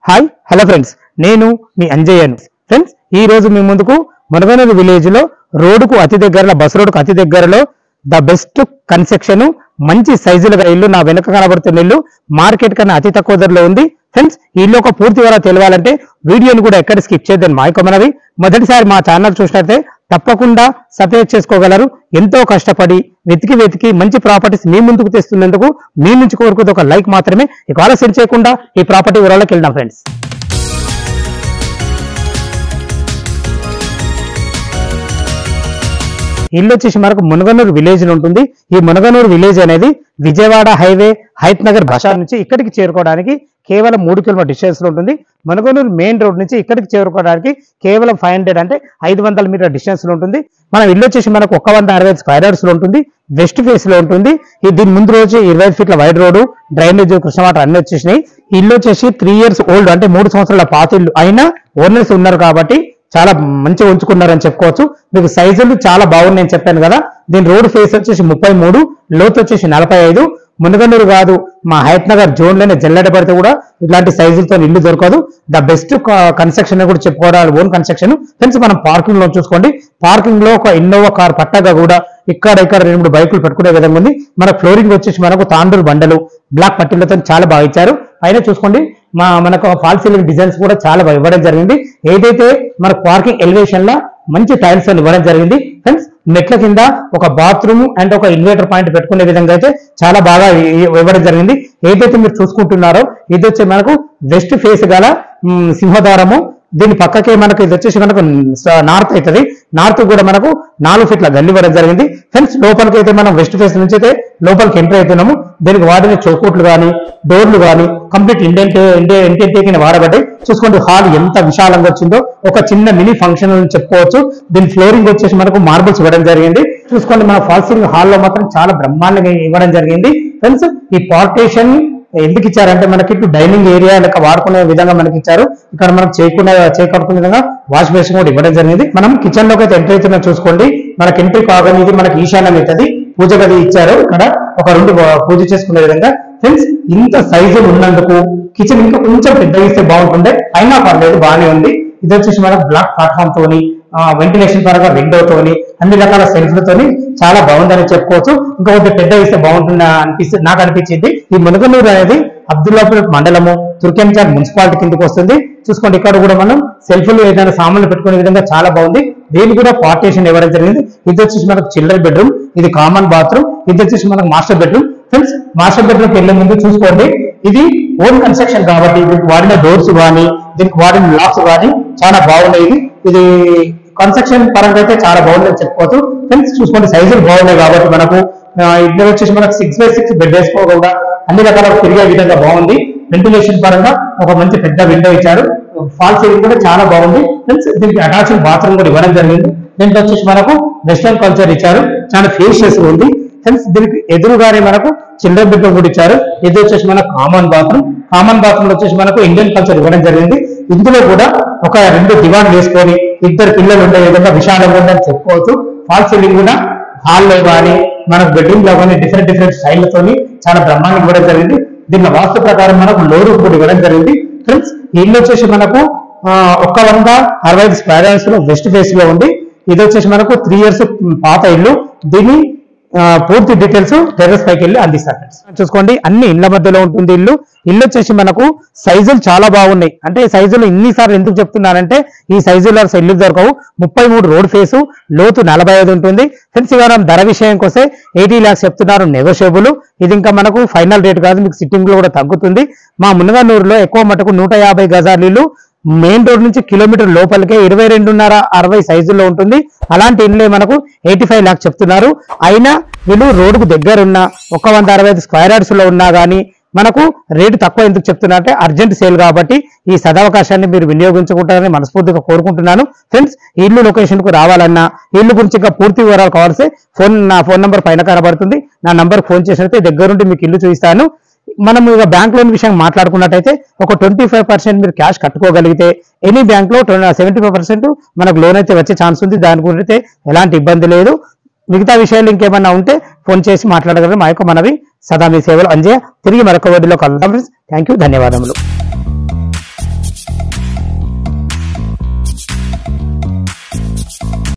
Hi hello friends, నేను మీ అంజయ్యను. Friends, ఈ రోజు మీ ముందుకు మునగనూరు విలేజ్ లో రోడ్డుకు అతి దగ్గరలో, బస్ రోడ్డుకు అతి దగ్గరలో ద బెస్ట్ కన్స్ట్రక్షన్, మంచి సైజులుగా ఇల్లు, నా వెనక కనబడుతున్న ఇల్లు మార్కెట్ కన్నా అతి తక్కువ ధరలో ఉంది. ఫ్రెండ్స్, ఈ ఇల్లు ఒక పూర్తి వివరాలు తెలియాలంటే వీడియోని కూడా ఎక్కడ స్కిప్ చేయద్దని మాయకొమ్మనవి. మొదటిసారి మా ఛానల్ చూసినట్లయితే తప్పకుండా సబ్స్క్రైబ్ చేసుకోగలరు. ఎంతో కష్టపడి వెతికి మంచి ప్రాపర్టీస్ మీ ముందుకు తెస్తున్నందుకు మీ నుంచి కోరుకునే ఒక లైక్ మాత్రమే. ఇక ఆలస్యం చేయకుండా ఈ ప్రాపర్టీ వివరాలకు వెళ్దాం. ఫ్రెండ్స్, ఇల్లు వచ్చేసి మనకు మునగనూరు విలేజ్ లో ఉంటుంది. ఈ మునగనూరు విలేజ్ అనేది విజయవాడ హైవే హైత్ నగర్ బజార్ నుంచి ఇక్కడికి చేరుకోవడానికి కేవలం 3 కిలోమీటర్ డిస్టెన్స్ లో ఉంటుంది. మునగనూరు మెయిన్ రోడ్ నుంచి ఇక్కడికి చేరుకోవడానికి కేవలం 500 అంటే 500 మీటర్ డిస్టెన్స్ లో ఉంటుంది. మన ఇల్లు వచ్చేసి మనకు 160 స్క్వేర్ యార్డ్స్ లో ఉంటుంది. వెస్ట్ ఫేస్ లో ఉంటుంది. దీని ముందు రోజు 25 ఫీట్ల wide road, drainage, Krishna water అన్ని వచ్చేసినాయి. ఇల్లు వచ్చేసి 3 years ఓల్డ్, అంటే 3 సంవత్సరాల పాత ఇల్లు అయినా ఓనర్స్ ఉన్నారు కాబట్టి చాలా మంచిగా ఉంచుకున్నారని చెప్పుకోవచ్చు. మీకు సైజులు చాలా బాగున్నాయని చెప్పాను కదా. దీని రోడ్ ఫేస్ వచ్చేసి 33, లోతు వచ్చేసి 45. మునగనూరు కాదు, మా హైత్ నగర్ జోన్ లోనే జల్లెడ పడితే కూడా ఇట్లాంటి సైజులతో ఇల్లు దొరకదు. ద బెస్ట్ కన్స్ట్రక్షన్ కూడా చెప్పుకోవడానికి ఓన్ కన్స్ట్రక్షన్. ఫ్రెండ్స్, మనం పార్కింగ్ లో చూసుకోండి. పార్కింగ్ లో ఒక ఇన్నోవా కార్ పట్టగా కూడా ఇక్కడ 2-3 బైకులు పెట్టుకునే విధంగా ఉంది. మన ఫ్లోరింగ్ వచ్చేసి మనకు తాండూరు బండలు బ్లాక్ పట్టీలతో చాలా బాగా ఇచ్చారు. పైన చూసుకోండి, మనకు ఫాల్ సీలింగ్ డిజైన్స్ కూడా చాలా బాగా ఇవ్వడం జరిగింది. ఏదైతే మన పార్కింగ్ ఎలివేషన్ లా మంచి టైల్స్ అని ఇవ్వడం జరిగింది. ఫ్రెండ్స్, మెట్ల కింద ఒక బాత్రూమ్ అండ్ ఒక ఇన్వర్టర్ పాయింట్ పెట్టుకునే విధంగా అయితే చాలా బాగా ఇవ్వడం జరిగింది. ఏదైతే మీరు చూసుకుంటున్నారో ఇది వచ్చి మనకు వెస్ట్ ఫేస్ గల సింహద్వారము. దీని పక్కకే మనకు ఇది వచ్చేసి మనకు నార్త్ అవుతుంది. నార్త్ కూడా మనకు 4 ఫీట్ల గల్లి ఇవ్వడం జరిగింది. ఫ్రెండ్స్, లోపలికి అయితే మనం వెస్ట్ ఫేస్ నుంచి అయితే లోపలికి ఎంటర్ అవుతున్నాము. దీనికి వాడిన చౌకోట్లు కానీ డోర్లు కానీ కంప్లీట్ ఇంటెంట్ వాడబడ్డాయి. చూసుకోండి, హాల్ ఎంత విశాలంగా వచ్చిందో. ఒక చిన్న మినీ ఫంక్షన్ అని చెప్పుకోవచ్చు. దీని ఫ్లోరింగ్ వచ్చేసి మనకు మార్బుల్స్ ఇవ్వడం జరిగింది. చూసుకోండి, మన ఫాల్ సీలింగ్ హాల్లో మాత్రం చాలా బ్రహ్మాండంగా ఇవ్వడం జరిగింది. ఫ్రెండ్స్, ఈ పార్టీషన్ ఎందుకు ఇచ్చారంటే మనకి ఇటు డైనింగ్ ఏరియా లెక్క వాడుకునే విధంగా మనకి ఇచ్చారు. ఇక్కడ మనం చేకట్టుకునే విధంగా వాష్ బేసిన్ కూడా ఇవ్వడం జరిగింది. మనం కిచెన్ లోకి అయితే ఎంట్రీ అవుతున్నా చూసుకోండి. మనకి ఎంట్రీ కాగానే ఇది మనకి ఈశాన్యం అవుతుంది. పూజ గది ఇచ్చారు. ఇక్కడ ఒక 2 పూజ చేసుకునే విధంగా. ఫ్రెండ్స్, ఇంత సైజులు ఉన్నందుకు కిచెన్ ఇంకా కొంచెం పెద్దగా ఇస్తే బాగుంటుండే, అయినా పర్లేదు, బాగానే ఉంది. ఇది వచ్చేసి మనకు బ్లాక్ ప్లాట్ఫామ్ తోని, వెంటిలేషన్ పరంగా విండోతోని, అన్ని రకాల సెల్ఫ్లతోని చాలా బాగుందని చెప్పుకోవచ్చు. ఇంకా కొంచెం పెద్ద ఇస్తే బాగుంటుంది నాకు అనిపించింది. ఈ మునగనూరు అనేది అబ్దుల్లాపూర్ మండలము, తుర్కెంచార్ మున్సిపాలిటీ కిందకి వస్తుంది. చూసుకోండి, ఇక్కడ కూడా మనం సెల్ఫ్లు ఏదైనా సామాన్లు పెట్టుకునే విధంగా చాలా బాగుంది. దీన్ని కూడా పార్టీషన్ ఇవ్వడం జరిగింది. ఇది వచ్చేసి మనకు చిల్డ్రన్ బెడ్రూమ్, ఇది కామన్ బాత్రూమ్, ఇది వచ్చేసి మనకు మాస్టర్ బెడ్రూమ్. ఫ్రెండ్స్, మాస్టర్ బెడ్రూమ్కి వెళ్లే ముందు చూసుకోండి, ఇది ఓన్ కన్స్ట్రక్షన్ కాబట్టి దీనికి వాడిన డోర్స్ కానీ దీనికి వాడిన లాక్స్ కానీ చాలా బాగున్నాయి. ఇది కన్స్ట్రక్షన్ పరంగా అయితే చాలా బాగుందని చెప్పుకోవచ్చు. ఫ్రెండ్స్, చూసుకోండి, సైజులు బాగున్నాయి కాబట్టి మనకు ఇద్దరు వచ్చేసి మనకు 6x6 బెడ్ వేసుకోకుండా అన్ని రకాల తిరిగే విధంగా బాగుంది. వెంటిలేషన్ పరంగా ఒక మంచి పెద్ద విండో ఇచ్చారు. ఫాల్ సీలింగ్ కూడా చాలా బాగుంది. ఫ్రెండ్స్, దీనికి అటాచ్డ్ బాత్రూమ్ కూడా ఇవ్వడం జరిగింది. దీంట్లో వచ్చేసి మనకు వెస్టర్న్ కల్చర్ ఇచ్చారు, చాలా ఫేషియస్ ఉంది. ఫ్రెండ్స్, దీనికి ఎదురుగానే మనకు చిల్డ్రన్ బెడ్రూమ్ కూడా ఇచ్చారు. ఇది వచ్చేసి మనకు కామన్ బాత్రూమ్. కామన్ బాత్రూమ్ వచ్చేసి మనకు ఇండియన్ కల్చర్ ఇవ్వడం జరిగింది. ఇందులో కూడా ఒక 2 దివాన్ వేసుకొని 2 పిల్లలు ఉండే విధంగా విశాలంగా ఉందని చెప్పుకోవచ్చు. ఫాల్ సీలింగ్ కూడా హాల్లో కానీ మనకు బెడ్రూమ్ లో కానీ డిఫరెంట్ స్టైల్తో చాలా బ్రహ్మాండంగా ఇవ్వడం జరిగింది. దీని వాస్తు ప్రకారం మనకు లోరు కూడా ఇవ్వడం జరిగింది. ఫ్రెండ్స్, ఇల్లు వచ్చేసి మనకు 165 స్క్వేర్ యార్డ్స్ లో వెస్ట్ ఫేస్ లో ఉంది. ఇది వచ్చేసి మనకు 3 years పాత ఇల్లు. దీని పూర్తి డీటెయిల్స్ టెర్రస్ పైకి వెళ్ళి అందిస్తారు. చూసుకోండి, అన్ని ఇళ్ల మధ్యలో ఉంటుంది ఇల్లు. ఇల్లు వచ్చేసి మనకు సైజులు చాలా బాగున్నాయి. అంటే సైజులు ఇన్నిసార్లు ఎందుకు చెప్తున్నానంటే ఈ సైజులో ఇల్లు దొరకవు. 33 రోడ్ ఫేసు, లోతు 45 ఉంటుంది. ఫ్రెండ్స్, ఇవాళ ధర విషయానికి వస్తే 80 lakhs చెప్తున్నారు, నెగోషియబుల్. ఇది ఇంకా మనకు ఫైనల్ రేట్ కాదు, మీకు సిట్టింగ్ లో కూడా తగ్గుతుంది. మా మునగనూరులో ఎక్కువ మటుకు 150 గజాల ఇల్లు మెయిన్ రోడ్ నుంచి కిలోమీటర్ లోపలికే 22.5-60 సైజుల్లో ఉంటుంది. అలాంటి ఇళ్ళే మనకు 85 lakhs చెప్తున్నారు. అయినా వీళ్ళు రోడ్డుకు దగ్గరున్న 165 స్క్వేర్ యార్డ్స్ లో ఉన్నా కానీ మనకు రేటు తక్కువ ఎందుకు చెప్తున్నా అంటే అర్జెంట్ సేల్ కాబట్టి ఈ సదవకాశాన్ని మీరు వినియోగించుకుంటారని మనస్ఫూర్తిగా కోరుకుంటున్నాను. ఫ్రెండ్స్, ఈ ఇల్లు లొకేషన్ కు రావాలన్నా, ఇల్లు గురించి ఇంకా పూర్తి వివరాలు కావాల్సి నా ఫోన్ నంబర్ పైన కనబడుతుంది. నా నంబర్ ఫోన్ చేసినట్లయితే దగ్గరుండి మీకు ఇల్లు చూపిస్తాను. మనం ఇక బ్యాంక్ లోన్ విషయం మాట్లాడుకున్నట్టయితే ఒక 25% మీరు క్యాష్ కట్టుకోగలిగితే ఎనీ బ్యాంక్ లో 75% మనకు లోన్ అయితే వచ్చే ఛాన్స్ ఉంది. దాని గురించి ఎలాంటి ఇబ్బంది లేదు. మిగతా విషయాలు ఇంకేమన్నా ఉంటే ఫోన్ చేసి మాట్లాడగలరు. మా యొక్క మనవి సదా మీ సేవలు అంజయ్య. తిరిగి మరొక వీడియోలో కలుద్దాం. థ్యాంక్ యూ, ధన్యవాదములు.